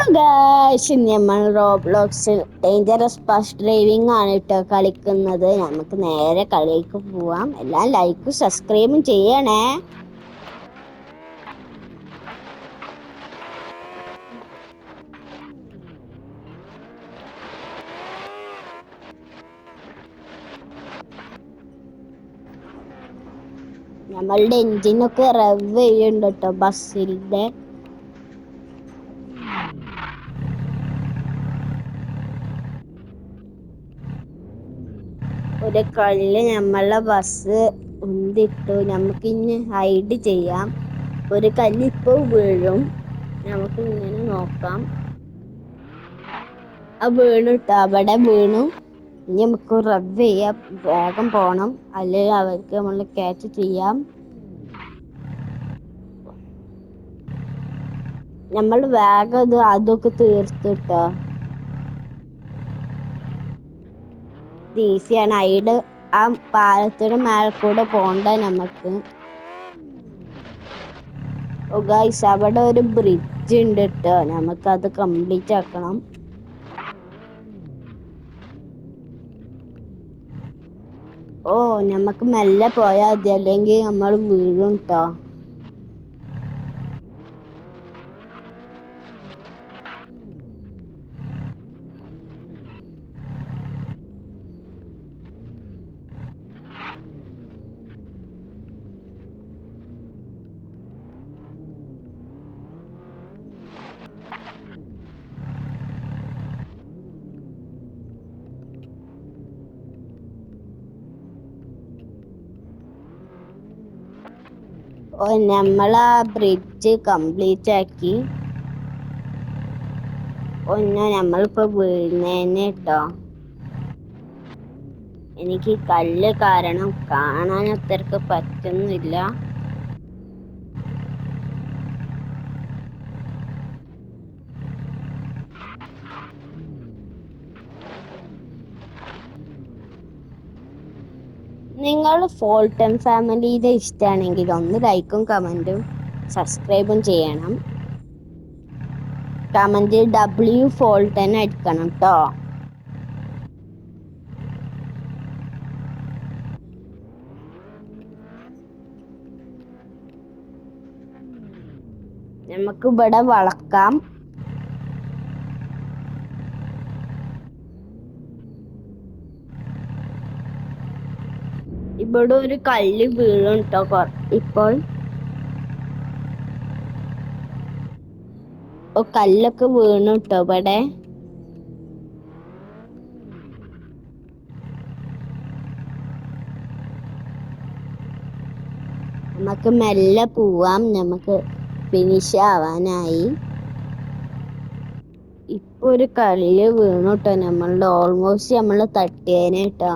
Guys നമ്മൾ റോബ്ലോക്സിൽ dangerous bus driving ആണ് കേട്ടോ കളിക്കുന്നത്. നമുക്ക് നേരെ കളിക്ക് പോവാം. എല്ലാം ലൈക്കും സബ്സ്ക്രൈബും ചെയ്യണേ. നമ്മളുടെ എഞ്ചിനൊക്കെ റവ് ചെയ്യുന്നുണ്ട് കേട്ടോ ബസ്സിന്റെ. ഒരു കല്ല് നമ്മളെ ബസ് ഉന്തിട്ടു. നമുക്കിനി ഹൈഡ് ചെയ്യാം. ഒരു കല്ല് ഇപ്പോൾ വീഴും. നമുക്ക് ഇങ്ങനെ നോക്കാം. ആ വീണിട്ട് അവിടെ വീണു. ഇനി നമുക്ക് റവ് ചെയ്യാം. വേഗം പോണം, അല്ലെങ്കിൽ അവർക്ക് നമ്മൾ ക്യാച്ച് ചെയ്യാം. നമ്മൾ വേഗം അതൊക്കെ തീർത്തിട്ടോ. ഈസിയാണ്. ഹൈഡ് ആ പാലത്തിന് മേലെ കൂടെ പോണ്ട നമുക്ക്. ഗൈസ് അവിടെ ഒരു ബ്രിഡ്ജ് ഉണ്ട് കേട്ടോ. നമുക്കത് കംപ്ലീറ്റ് ആക്കണം. നമുക്ക് മെല്ലെ പോയാൽ മതി, അല്ലെങ്കിൽ നമ്മൾ വീഴും കേട്ടോ. നമ്മൾ ആ ബ്രിഡ്ജ് കംപ്ലീറ്റ് ആക്കി. നമ്മളിപ്പോ വീഴുന്നേനെ കേട്ടോ. എനിക്ക് കല്ല് കാരണം കാണാൻ അത്രക്ക് പറ്റുന്നില്ല. നിങ്ങൾ ഫോൾട്ടൻ ഫാമിലിയുടെ ഇഷ്ടമാണെങ്കിൽ ഒന്ന് ലൈക്കും കമന്റും സബ്സ്ക്രൈബും ചെയ്യണം. കമന്റ് W ഫോൾട്ടൻ അടിക്കണം കേട്ടോ. നമുക്ക് ഇവിടെ വളക്കാം. ഇവിടെ ഒരു കല്ല് വീഴും കേട്ടോ. ഇപ്പോൾ കല്ലൊക്കെ വീണു കേട്ടോ ഇവിടെ. നമുക്ക് മെല്ലെ പോവാം. നമുക്ക് ഫിനിഷ് ആവാനായി. ഇപ്പൊ ഒരു കല്ല് വീണു കേട്ടോ. നമ്മളുടെ ഓൾമോസ്റ്റ് നമ്മള് തട്ടിയേനെ കേട്ടോ.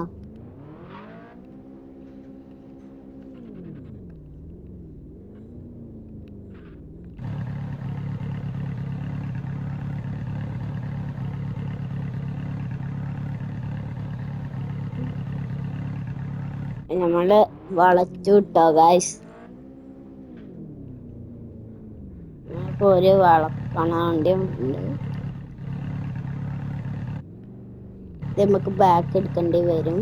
നമ്മള് വളച്ചു വിട്ടോ ഗായ്സ്. നമുക്ക് ഒരു വളക്കണ ഉണ്ട്. നമുക്ക് ബാക്ക് എടുക്കേണ്ടി വരും.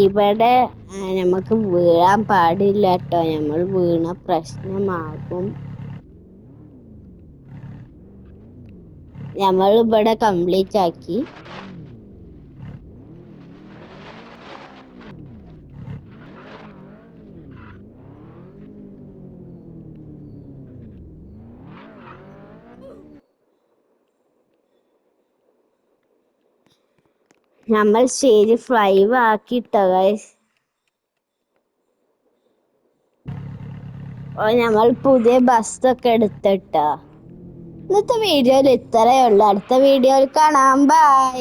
ഇവിടെ നമുക്ക് വീഴാൻ പാടില്ല കേട്ടോ. നമ്മൾ വീണ പ്രശ്നമാകും. നമ്മൾ ഇവിടെ കംപ്ലീറ്റ് ആക്കി. നമ്മൾ സ്റ്റേജ് 5 ആക്കിട്ടോ ഗൈസ്. നമ്മൾ പുതിയ ബസ്സൊക്കെ എടുത്തിട്ടോ. ഇന്നത്തെ വീഡിയോയിൽ ഇത്രയേ ഉള്ളൂ. അടുത്ത വീഡിയോയിൽ കാണാം. ബൈ.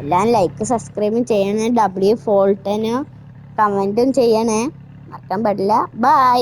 എല്ലാം ലൈക്ക് സബ്സ്ക്രൈബും ചെയ്യണേ. W ഫോൾട്ടന് കമന്റും ചെയ്യണേ. മറക്കാൻ പാടില്ല. ബൈ.